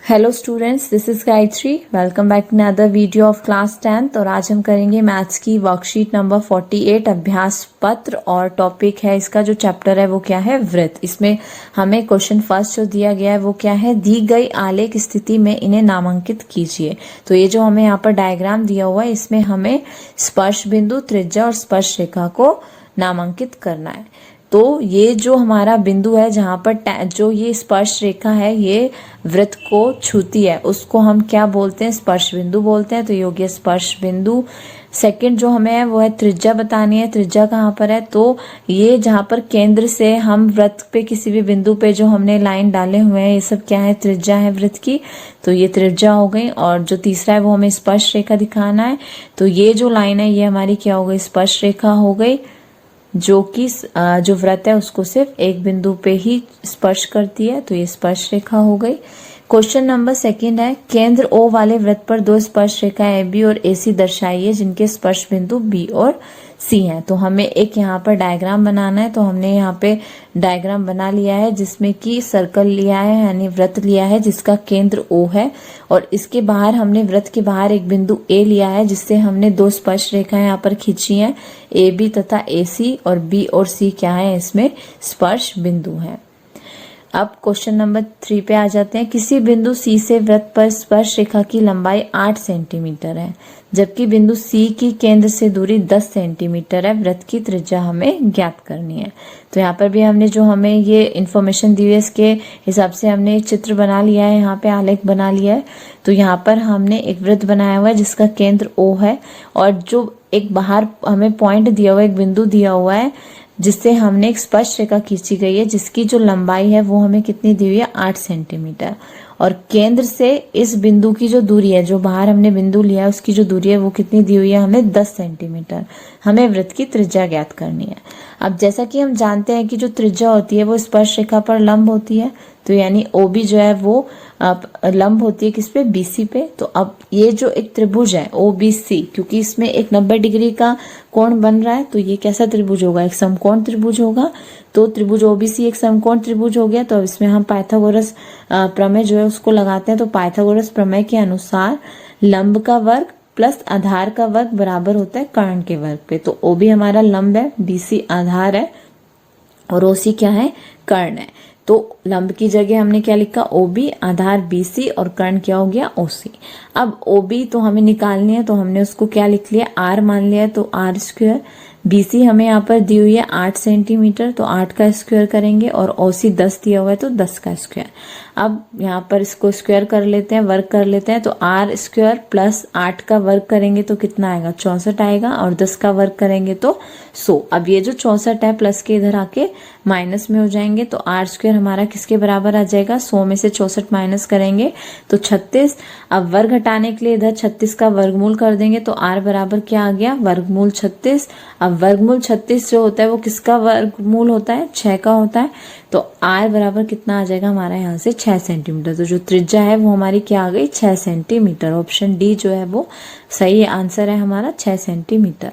Hello students, this is Gayatri. Welcome back to another video of class 10th। और आज हम करेंगे मैथ्स की वर्कशीट नंबर 48 अभ्यास पत्र। और टॉपिक है इसका, जो चैप्टर है वो क्या है, वृत्त। इसमें हमें क्वेश्चन फर्स्ट जो दिया गया है वो क्या है, दी गई आलेख स्थिति में इन्हें नामांकित कीजिए। तो ये जो हमें यहाँ पर डायग्राम दिया हुआ है, इसमें हमें स्पर्श बिंदु, त्रिज्या और स्पर्श रेखा को नामांकित करना है। तो ये जो हमारा बिंदु है, जहां पर जो ये स्पर्श रेखा है ये वृत्त को छूती है, उसको हम क्या बोलते हैं, स्पर्श बिंदु बोलते हैं। तो ये हो गया स्पर्श बिंदु। सेकंड जो हमें है वो है त्रिज्या बतानी है। त्रिज्या कहाँ पर है, तो ये जहां पर केंद्र से हम वृत्त पे किसी भी बिंदु पे जो हमने लाइन डाले हुए हैं, ये सब क्या है, त्रिज्या है वृत्त की। तो ये त्रिज्या हो गई। और जो तीसरा है वो हमें स्पर्श रेखा दिखाना है। तो ये जो लाइन है ये हमारी क्या हो गई, स्पर्श रेखा हो गई, जो कि जो वृत्त है उसको सिर्फ एक बिंदु पे ही स्पर्श करती है। तो ये स्पर्श रेखा हो गई। क्वेश्चन नंबर सेकंड है, केंद्र ओ वाले वृत्त पर दो स्पर्श रेखाएं ए बी और ए सी दर्शाइए जिनके स्पर्श बिंदु बी और सी हैं। तो हमें एक यहाँ पर डायग्राम बनाना है। तो हमने यहाँ पे डायग्राम बना लिया है जिसमें कि सर्कल लिया है, यानी वृत्त लिया है जिसका केंद्र ओ है। और इसके बाहर हमने वृत्त के बाहर एक बिंदु ए लिया है जिससे हमने दो स्पर्श रेखाएं यहाँ पर खींची हैं, ए बी तथा ए सी। और बी और सी क्या है, इसमें स्पर्श बिंदु है। अब क्वेश्चन नंबर 3 पे आ जाते हैं। किसी बिंदु सी से वृत्त पर स्पर्श रेखा की लंबाई 8 सेंटीमीटर है, जबकि बिंदु सी की केंद्र से दूरी 10 सेंटीमीटर है। वृत्त की त्रिज्या हमें ज्ञात करनी है। तो यहाँ पर भी हमने जो हमें ये इन्फॉर्मेशन दी है, इसके हिसाब से हमने एक चित्र बना लिया है, यहाँ पे आलेख बना लिया है। तो यहाँ पर हमने एक वृत्त बनाया हुआ है जिसका केंद्र ओ है, और जो एक बाहर हमें पॉइंट दिया हुआ है, एक बिंदु दिया हुआ है जिससे हमने एक स्पर्श रेखा खींची गई है, जिसकी जो लंबाई है वो हमें कितनी दी हुई है, 8 सेंटीमीटर। और केंद्र से इस बिंदु की जो दूरी है, जो बाहर हमने बिंदु लिया है उसकी जो दूरी है वो कितनी दी हुई है, हमें 10 सेंटीमीटर। हमें वृत्त की त्रिज्या ज्ञात करनी है। अब जैसा कि हम जानते हैं कि जो त्रिज्या होती है वो स्पर्श रेखा पर लंब होती है। तो यानी ओबी जो है वो लंब होती है किस पे, बीसी पे। तो अब ये जो एक त्रिभुज है ओबीसी, क्योंकि इसमें एक 90 डिग्री का कोण बन रहा है, तो ये कैसा त्रिभुज होगा, एक समकोण त्रिभुज होगा। तो त्रिभुज ओबीसी एक समकोण त्रिभुज हो गया। तो अब इसमें हम पाइथागोरस प्रमेय जो है उसको लगाते हैं। तो पाइथागोरस प्रमेय के अनुसार लंब का वर्ग प्लस आधार का वर्ग बराबर होता है कर्ण के वर्ग पे। तो ओबी हमारा लंब है, बीसी आधार है और ओसी क्या है, कर्ण है। तो लंब की जगह हमने क्या लिखा, ओबी, आधार बीसी और कर्ण क्या हो गया, ओसी। अब ओबी तो हमें निकालनी है, तो हमने उसको क्या लिख लिया, आर मान लिया। तो आर स्क्वायर। बीसी हमें यहाँ पर दी हुई है 8 सेंटीमीटर, तो 8 का स्क्वायर करेंगे। और ओसी 10 दिया हुआ है तो 10 का स्क्वायर। अब यहाँ पर इसको स्क्वायर कर लेते हैं, वर्ग कर लेते हैं। तो आर स्क्वायर प्लस 8 का वर्ग करेंगे तो कितना आएगा, 64 आएगा। और 10 का वर्ग करेंगे तो 100। अब ये जो 64 है प्लस के इधर आके माइनस में हो जाएंगे। तो आर स्क्वायर हमारा किसके बराबर आ जाएगा, 100 में से 64 माइनस करेंगे तो 36। अब वर्ग हटाने के लिए इधर 36 का वर्गमूल कर देंगे। तो आर बराबर क्या आ गया, वर्गमूल 36। अब वर्गमूल 36 जो होता है वो किसका वर्गमूल होता है, 6 का होता है। तो आर बराबर कितना आ जाएगा हमारा यहाँ से, 6 सेंटीमीटर। तो जो त्रिज्या है वो हमारी क्या आ गई, 6 सेंटीमीटर। ऑप्शन डी जो है वो सही आंसर है हमारा, 6 सेंटीमीटर।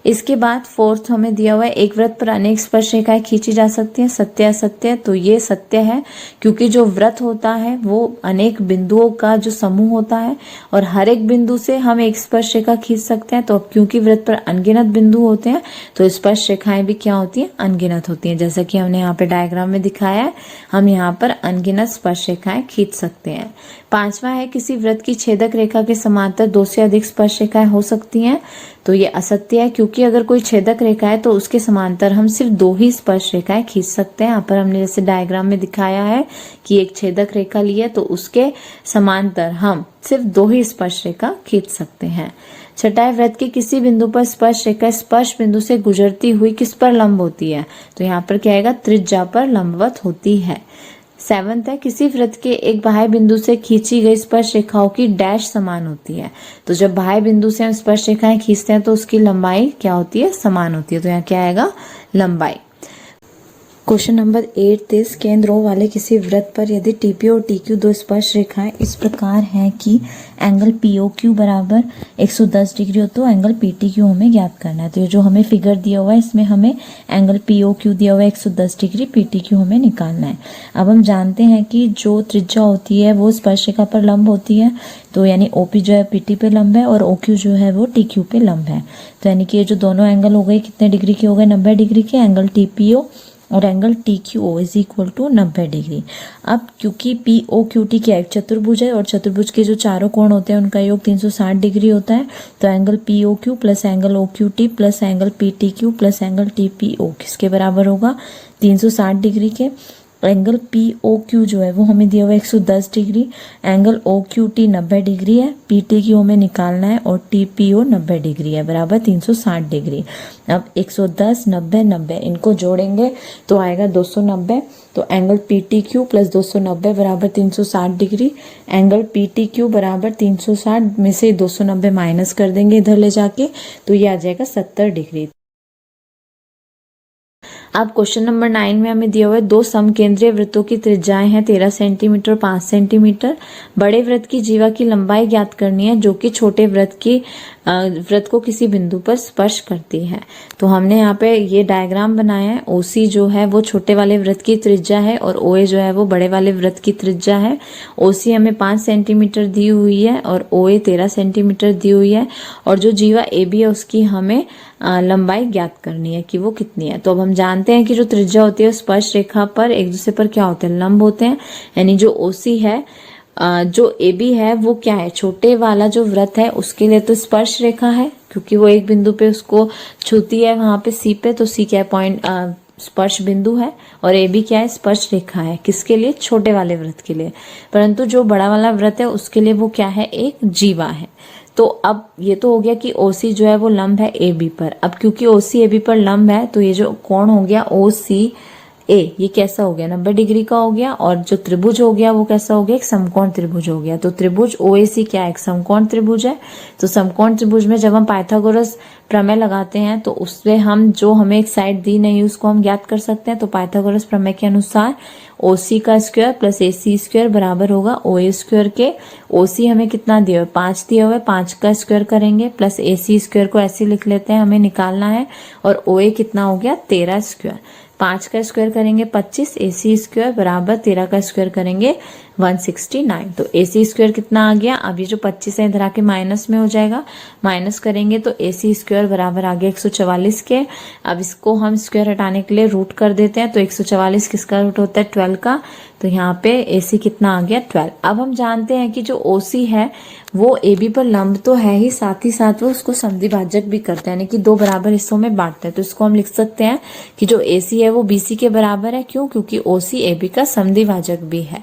इसके बाद फोर्थ हमें दिया हुआ है, एक वृत्त पर अनेक स्पर्श रेखाएं खींची जा सकती हैं, सत्य असत्य। तो ये सत्य है, क्योंकि जो वृत्त होता है वो अनेक बिंदुओं का जो समूह होता है, और हर एक बिंदु से हम एक स्पर्श रेखा खींच सकते हैं। तो अब क्योंकि वृत्त पर अनगिनत बिंदु होते हैं तो स्पर्श रेखाएं भी क्या होती हैं, अनगिनत होती हैं। जैसा कि हमने यहाँ पे डायग्राम में दिखाया है, हम यहाँ पर अनगिनत स्पर्श रेखाएं खींच सकते हैं। पांचवा है, किसी वृत्त की छेदक रेखा के समांतर 2 से अधिक स्पर्श रेखाएं हो सकती हैं। तो ये असत्य है, क्योंकि अगर कोई छेदक रेखा है तो उसके समांतर हम सिर्फ 2 ही स्पर्श रेखाएं खींच सकते हैं। यहाँ पर हमने जैसे डायग्राम में दिखाया है कि एक छेदक रेखा ली है तो उसके समांतर हम सिर्फ 2 ही स्पर्श रेखा खींच सकते हैं। छठा, वृत्त के किसी बिंदु पर स्पर्श रेखा स्पर्श बिंदु से गुजरती हुई किस पर लंब होती है। तो यहाँ पर क्या आएगा, त्रिज्या पर लंबवत होती है। 7th है, किसी वृत्त के एक बाह्य बिंदु से खींची गई स्पर्श रेखाओं की डैश समान होती है। तो जब बाह्य बिंदु से हम स्पर्श रेखाएं खींचते हैं तो उसकी लंबाई क्या होती है, समान होती है। तो यहाँ क्या आएगा, लंबाई। क्वेश्चन नंबर 8 इस केंद्रों वाले किसी वृत्त पर यदि टीपी और टीक्यू दो स्पर्श रेखाएं इस प्रकार हैं कि एंगल पीओक्यू बराबर 110 डिग्री हो तो एंगल पीटीक्यू हमें ज्ञात करना है। तो ये जो हमें फिगर दिया हुआ है इसमें हमें एंगल पीओक्यू दिया हुआ है 110 डिग्री, पीटीक्यू हमें निकालना है। अब हम जानते हैं कि जो त्रिज्या होती है वो स्पर्श रेखा पर लंब होती है, तो यानी ओपी जो है पीटी पे लंब है और ओक्यू जो है वो टीक्यू पे लंब है। तो यानी कि ये जो दोनों एंगल हो गए कितने डिग्री के हो गए, 90 डिग्री के। एंगल टीपीओ और angle T Q O is equal to 90 degree. अब क्योंकि पी ओ क्यू टी क्या एक चतुर्भुज है और चतुर्भुज के जो चारों कोण होते हैं उनका योग 360 डिग्री होता है, तो angle P O Q plus angle O Q T plus angle P T Q plus angle T P O किसके बराबर होगा, 360 डिग्री के। एंगल पी ओ क्यू जो है वो हमें दिया हुआ है 110 degree, angle O Q T 90 degree है, पी टी क्यू हमें निकालना है और टी पी ओ 90 डिग्री है बराबर 360 डिग्री। अब 110 90 90 इनको जोड़ेंगे तो आएगा 290। तो angle P T Q plus 290 बराबर 360 degree. Angle P T Q बराबर 360 में से 290 माइनस कर देंगे इधर ले जाके, तो ये आ जाएगा 70 डिग्री। अब क्वेश्चन नंबर 9 में हमें दिया हुआ है दो समकेंद्रीय वृत्तों की त्रिज्याएं हैं 13 सेंटीमीटर और 5 सेंटीमीटर। बड़े वृत्त की जीवा की लंबाई ज्ञात करनी है जो कि छोटे वृत्त को किसी बिंदु पर स्पर्श करती है। तो हमने यहाँ पे ये डायग्राम बनाया है। ओसी जो है वो छोटे वाले वृत्त की त्रिज्या है और ओए जो है वो बड़े वाले वृत्त की त्रिज्या है। ओसी हमें 5 सेंटीमीटर दी हुई है और ओए 13 सेंटीमीटर दी हुई है और जो जीवा ए बी है उसकी हमें लंबाई ज्ञात करनी है कि वो कितनी है। तो अब हम जानते हैं कि जो त्रिज्या होती है स्पर्श रेखा पर एक दूसरे पर क्या होते हैं, लंब होते हैं। यानी जो ओसी है जो ए बी है वो क्या है, छोटे वाला जो वृत्त है उसके लिए तो स्पर्श रेखा है क्योंकि वो एक बिंदु पे उसको छूती है वहां पे सी पे, तो सी क्या है पॉइंट स्पर्श बिंदु है और ए बी क्या है स्पर्श रेखा है किसके लिए, छोटे वाले वृत्त के लिए। परंतु जो बड़ा वाला वृत्त है उसके लिए वो क्या है, एक जीवा है। तो अब ये तो हो गया कि ओसी जो है वो लंब है ए बी पर। अब क्योंकि ओसी ए बी पर लंब है तो ये जो कोण हो गया ओ सी ए ये कैसा हो गया, 90 डिग्री का हो गया। और जो त्रिभुज हो गया वो कैसा हो गया, एक समकोण त्रिभुज हो गया। तो त्रिभुज ओएसी क्या है, एक समकोण त्रिभुज है। तो समकोण त्रिभुज में जब हम पाइथागोरस प्रमेय लगाते हैं तो उससे हम जो हमें एक साइड दी नहीं उसको हम ज्ञात कर सकते हैं। तो पाइथागोरस प्रमेय के अनुसार ओसी का स्क्वायर प्लस एसी स्क्वायर बराबर होगा ओए स्क्वायर के। ओसी हमें कितना दिया हुआ है, 5 दिया हुआ है, 5 का स्क्वायर करेंगे प्लस एसी स्क्वायर को ऐसे लिख लेते हैं, हमें निकालना है। और ओए कितना हो गया, 13 स्क्वायर। 5 का स्क्वायर करेंगे 25, एसी स्क्वायर बराबर 13 का स्क्वायर करेंगे 169। तो एसी स्क्वायर कितना आ गया, अब ये जो 25 है इधर आके माइनस में हो जाएगा, माइनस करेंगे तो एसी स्क्वायर बराबर आ गया 144 के। अब इसको हम स्क्वायर हटाने के लिए रूट कर देते हैं, तो 144 किसका रूट होता है, 12 का। तो यहाँ पे एसी कितना आ गया, 12। अब हम जानते हैं कि जो ओसी है वो ए बी पर लंब तो है ही, साथ वो उसको समद्विभाजक भी करता है, यानी कि दो बराबर हिस्सों में बांटता है। तो इसको हम लिख सकते हैं कि जो एसी है वो बीसी के बराबर है। क्यों, क्योंकि ओसी ए बी का समद्विभाजक भी है।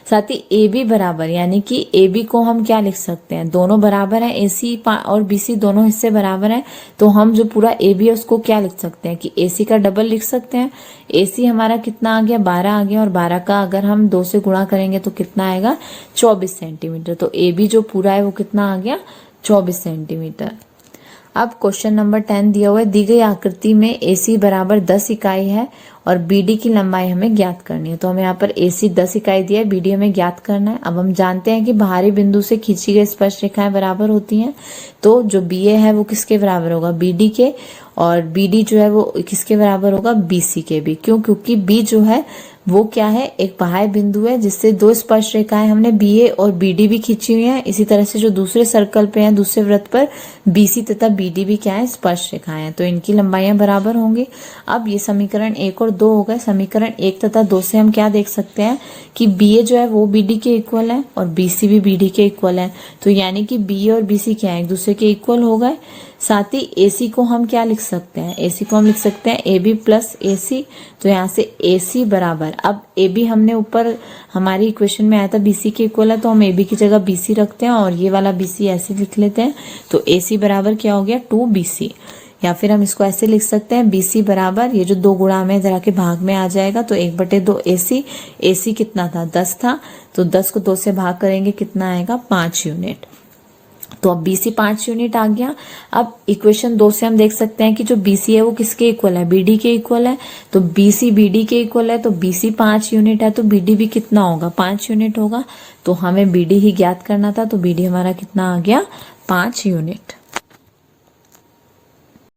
साथ ही ए बी बराबर, यानी कि ए बी को हम क्या लिख सकते हैं, दोनों बराबर है, एसी और बीसी दोनों हिस्से बराबर है। तो हम जो पूरा ए बी है उसको क्या लिख सकते हैं कि एसी का डबल लिख सकते हैं। एसी हमारा कितना आ गया, 12 आ गया, और 12 का अगर हम 2 से गुणा करेंगे तो कितना आएगा, 24 सेंटीमीटर। तो ए बी जो पूरा है वो कितना आ गया, 24 सेंटीमीटर। अब क्वेश्चन नंबर 10 दिया हुआ है, दी गई आकृति में AC बराबर 10 इकाई है और BD की लंबाई हमें ज्ञात करनी है। तो हमें यहाँ पर AC 10 इकाई दिया है, BD हमें ज्ञात करना है। अब हम जानते हैं कि बाहरी बिंदु से खींची गई स्पर्श रेखाएं बराबर होती हैं। तो जो BA है वो किसके बराबर होगा, BD के, और BD जो है वो किसके बराबर होगा, BC के भी। क्यों, क्योंकि B जो है वो क्या है, एक बाह्य बिंदु है जिससे दो स्पर्श रेखाएं हमने BA और BD भी खींची हुई हैं। इसी तरह से जो दूसरे सर्कल पे हैं, दूसरे वृत्त पर BC तथा BD भी क्या है, स्पर्श रेखाएं हैं। तो इनकी लंबाइयां बराबर होंगी। अब ये समीकरण 1 और 2 हो गए। समीकरण 1 तथा 2 से हम क्या देख सकते हैं कि BA जो है वो BD के इक्वल है और BC भी BD के इक्वल है। तो यानी कि BA और BC क्या है, एक दूसरे के इक्वल हो गए। साथ ही AC को हम क्या लिख सकते हैं, AC को हम लिख सकते हैं AB प्लस AC। तो यहाँ से AC बराबर, अब AB हमने ऊपर हमारी इक्वेशन में आया था BC के इक्वल है, तो हम AB की जगह BC रखते हैं और ये वाला BC ऐसे लिख लेते हैं। तो AC बराबर क्या हो गया, 2BC। या फिर हम इसको ऐसे लिख सकते हैं, BC बराबर, ये जो 2 गुणा में जरा के भाग में आ जाएगा, तो 1/2 AC। AC कितना था, 10 था, तो 10 को 2 से भाग करेंगे कितना आएगा, 5 यूनिट। तो अब BC 5 यूनिट आ गया। अब इक्वेशन 2 से हम देख सकते हैं कि जो BC है वो किसके इक्वल है, BD के इक्वल है। तो BC BD के इक्वल है, तो BC 5 यूनिट है तो BD भी कितना होगा, 5 यूनिट होगा। तो हमें BD ही ज्ञात करना था, तो BD हमारा कितना आ गया, 5 यूनिट।